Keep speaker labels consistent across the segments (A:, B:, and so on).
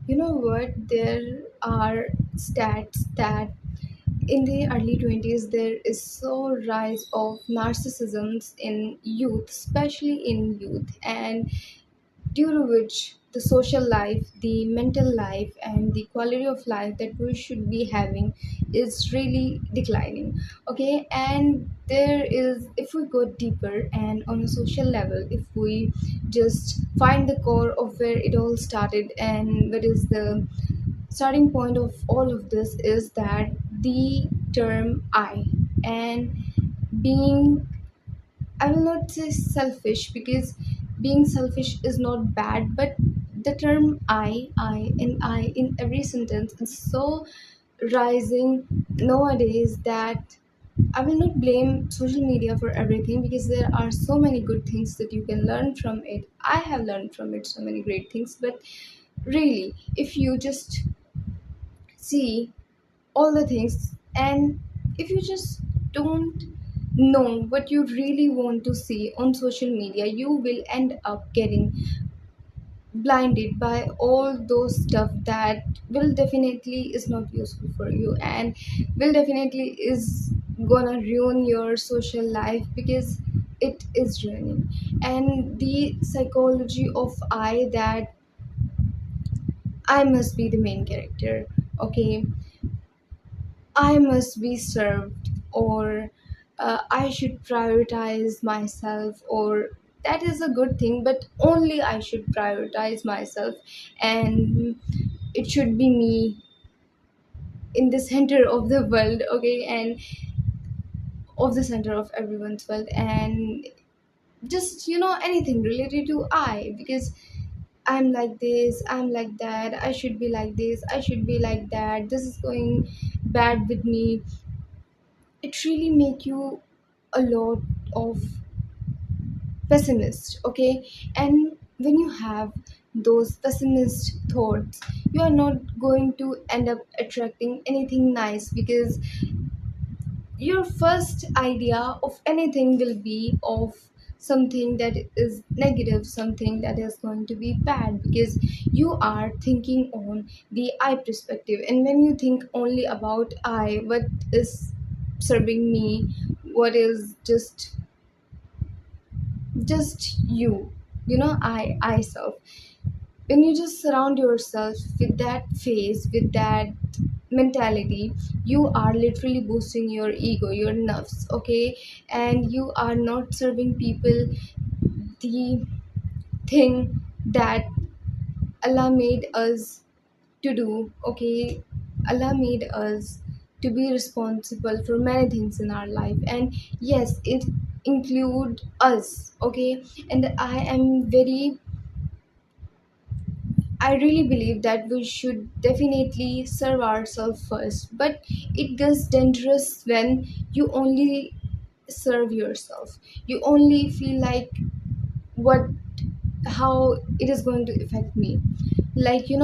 A: You know what? There are stats that in the early 20s there is so rise of narcissisms in youth, especially in youth, and due to which the social life, the mental life, and the quality of life that we should be having is really declining. Okay, and there is, if we go deeper and on a social level, if we just find the core of where it all started and what is the starting point of all of this, is that the term I, and being, I will not say selfish because being selfish is not bad, but the term and I in every sentence is so rising nowadays that I will not blame social media for everything because there are so many good things that you can learn from it. I have learned from it so many great things, but really, if you just see all the things, and if you just don't know what you really want to see on social media, you will end up getting blinded by all those stuff that will definitely is not useful for you and will definitely is gonna ruin your social life because it is ruining. And the psychology of I, that I must be the main character, okay, I must be served, or I should prioritize myself, or that is a good thing, but only I should prioritize myself, and it should be me in the center of the world, okay, and of the center of everyone's world, and just anything related to I, because I'm like this, I'm like that, I should be like this, I should be like that, this is going bad with me. It really make you a lot of pessimist, okay, and when you have those pessimist thoughts, you are not going to end up attracting anything nice because your first idea of anything will be of something that is negative, something that is going to be bad, because you are thinking on the I perspective. And when you think only about I, what is serving me, what is just I self, when you just surround yourself with that face, with that mentality, you are literally boosting your ego, your nerves, okay, and you are not serving people the thing that Allah made us to do, okay. Allah made us to be responsible for many things in our life, and yes, it include us, okay. And I really believe that we should definitely serve ourselves first, but it gets dangerous when you only serve yourself. You only feel like what how it is going to affect me. Like, you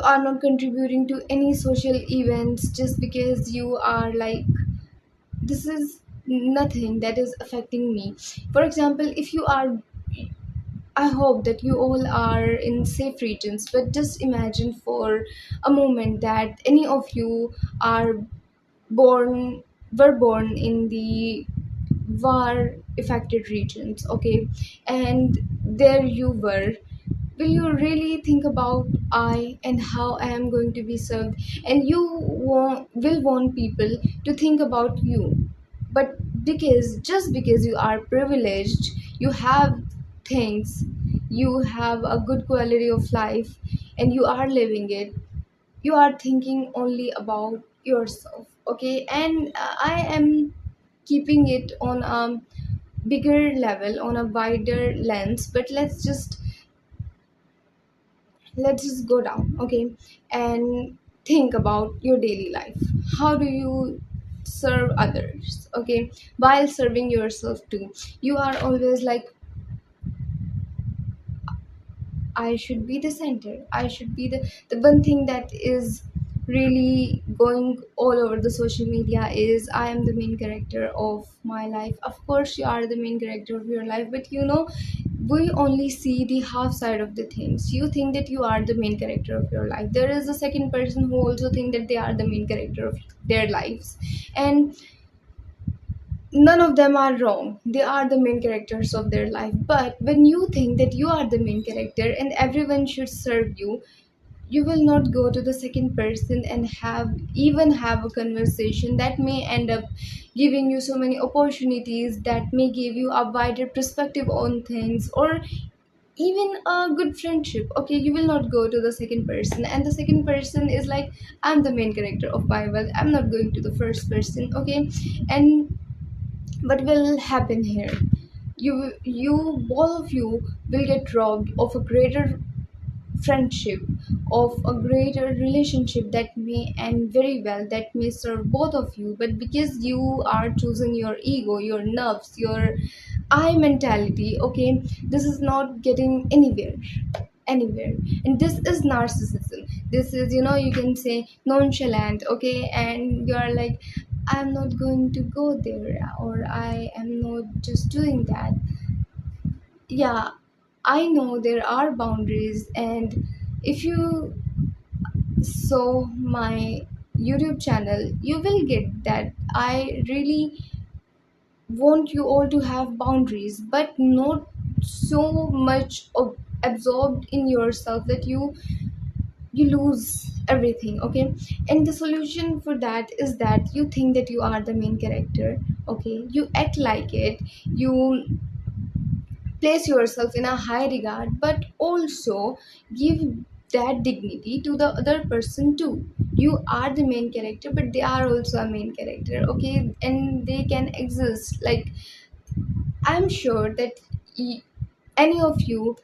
A: are not contributing to any social events just because you are like, this is nothing that is affecting me. For example, if you are, I hope that you all are in safe regions, but just imagine for a moment that any of you are born were born in the war affected regions, okay, and there you were. Will you really think about I and how I am going to be served? And you will want people to think about you, but because just because you are privileged, you have things, you have a good quality of life, and you are living it, you are thinking only about yourself, okay. And I am keeping it on a bigger level, on a wider lens, but let's just go down, okay, and think about your daily life. How do you serve others, okay, while serving yourself too? You are always like, I should be the center, I should be the one thing that is really going all over the social media is I am the main character of my life. Of course you are the main character of your life, but we only see the half side of the things. You think that you are the main character of your life, there is a second person who also think that they are the main character of their lives, and none of them are wrong. They are the main characters of their life. But when you think that you are the main character and everyone should serve you, you will not go to the second person and have a conversation that may end up giving you so many opportunities, that may give you a wider perspective on things, or even a good friendship. Okay, you will not go to the second person, and the second person is like, I'm the main character of my world, I'm not going to the first person. Okay, and what will happen here? You both of you will get robbed of a greater friendship, of a greater relationship that may end very well, that may serve both of you. But because you are choosing your ego, your nerves, your I mentality, okay, this is not getting anywhere. And this is narcissism. This is, you can say, nonchalant. Okay, and you are like, I'm not going to go there, or I am not just doing that. Yeah, I know there are boundaries, and if you saw my YouTube channel, you will get that I really want you all to have boundaries, but not so much absorbed in yourself that you lose everything. Okay, and the solution for that is that you think that you are the main character. Okay, you act like it, you place yourself in a high regard, but also give that dignity to the other person too. You are the main character, but they are also a main character. Okay, and they can exist like, I'm sure that any of you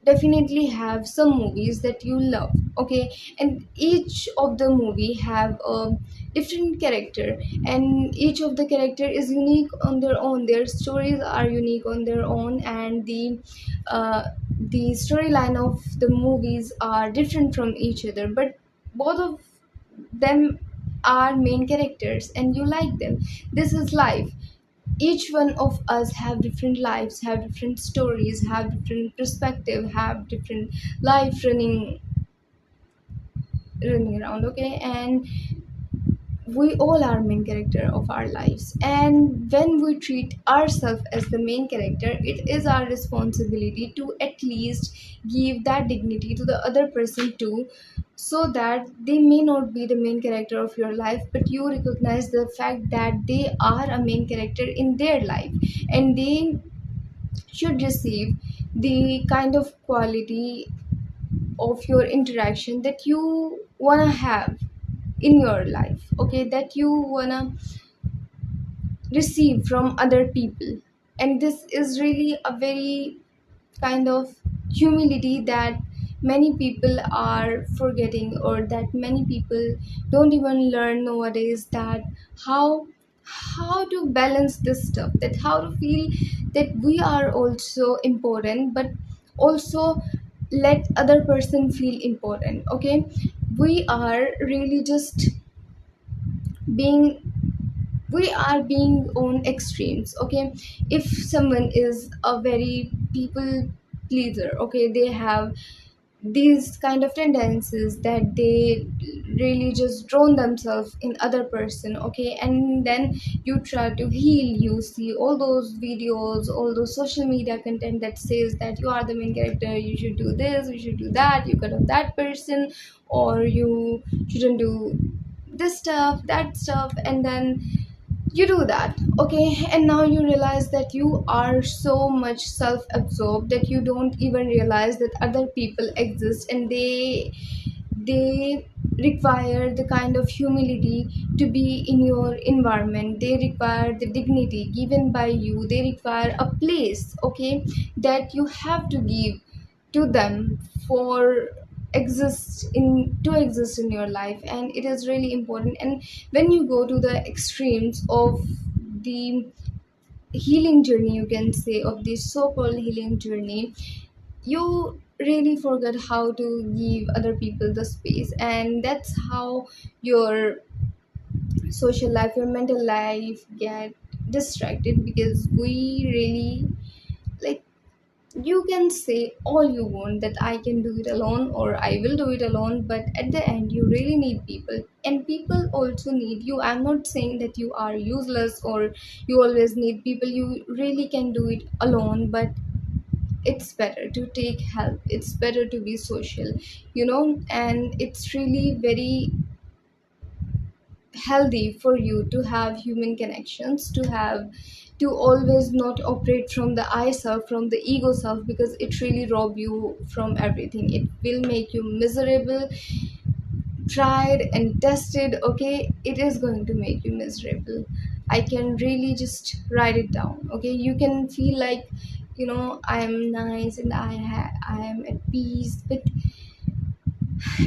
A: definitely have some movies that you love. Okay, and each of the movie have a different character, and each of the character is unique on their own, their stories are unique on their own, and uh, the storyline of the movies are different from each other, but both of them are main characters and you like them. This is life. Each one of us have different lives, have different stories, have different perspective, have different life running around. Okay, and we all are main character of our lives, and when we treat ourselves as the main character, it is our responsibility to at least give that dignity to the other person too, so that they may not be the main character of your life, but you recognize the fact that they are a main character in their life, and they should receive the kind of quality of your interaction that you wanna have in your life. Okay, that you wanna receive from other people. And this is really a very kind of humility that many people are forgetting, or that many people don't even learn nowadays, that how to balance this stuff, that how to feel that we are also important, but also let other person feel important. Okay, we are really just being we are being on extremes. Okay, if someone is a very people pleaser, okay, they have these kind of tendencies that they really just drown themselves in other person. Okay, and then you try to heal, you see all those videos, all those social media content that says that you are the main character, you should do this, you should do that, you cut off that person, or you shouldn't do this stuff, that stuff, and then you do that. Okay, and now you realize that you are so much self-absorbed that you don't even realize that other people exist, and they require the kind of humility to be in your environment, they require the dignity given by you, they require a place. Okay, that you have to give to them for exist in your life, and it is really important. And when you go to the extremes of the healing journey, you can say, of the so-called healing journey, you really forget how to give other people the space, and that's how your social life, your mental life get distracted, because we really, like, you can say all you want that I can do it alone or I will do it alone, but at the end you really need people, and people also need you. I'm not saying that you are useless or you always need people. You really can do it alone, but it's better to take help, it's better to be social, and it's really very healthy for you to have human connections, to always not operate from the I self, from the ego self, because it really rob you from everything. It will make you miserable. Tried and tested, okay, it is going to make you miserable. I can really just write it down. Okay, you can feel like, I am nice and I am at peace, but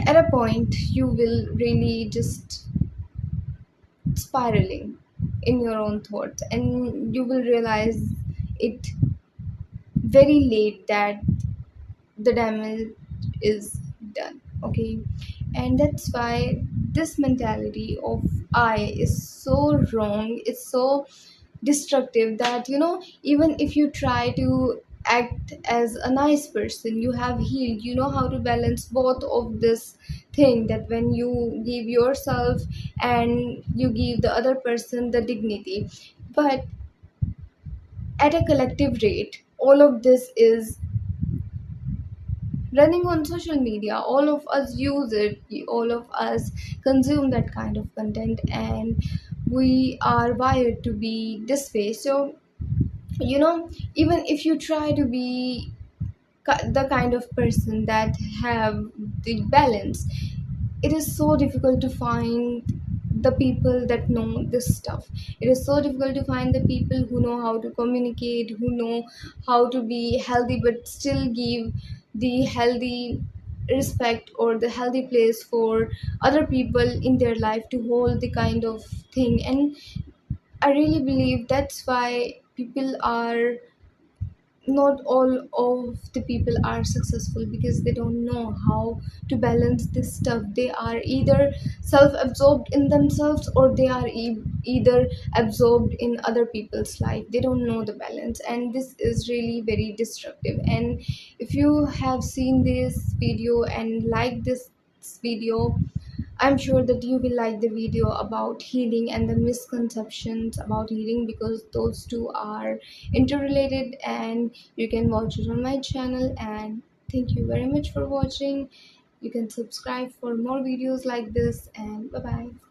A: at a point you will really just spiraling in your own thoughts, and you will realize it very late that the damage is done. Okay, and that's why this mentality of I is so wrong, it's so destructive, that even if you try to act as a nice person, you have healed, you know how to balance both of this thing, that when you give yourself and you give the other person the dignity, but at a collective rate all of this is running on social media. All of us use it, all of us consume that kind of content, and we are wired to be this way. So even if you try to be the kind of person that have the balance, it is so difficult to find the people that know this stuff. It is so difficult to find the people who know how to communicate, who know how to be healthy but still give the healthy respect or the healthy place for other people in their life to hold the kind of thing. And I really believe that's why people are, not all of the people are successful, because they don't know how to balance this stuff. They are either self-absorbed in themselves, or they are either absorbed in other people's life. They don't know the balance, and this is really very destructive. And if you have seen this video and like this video, I'm sure that you will like the video about healing and the misconceptions about healing, because those two are interrelated, and you can watch it on my channel. And thank you very much for watching. You can subscribe for more videos like this, and bye bye.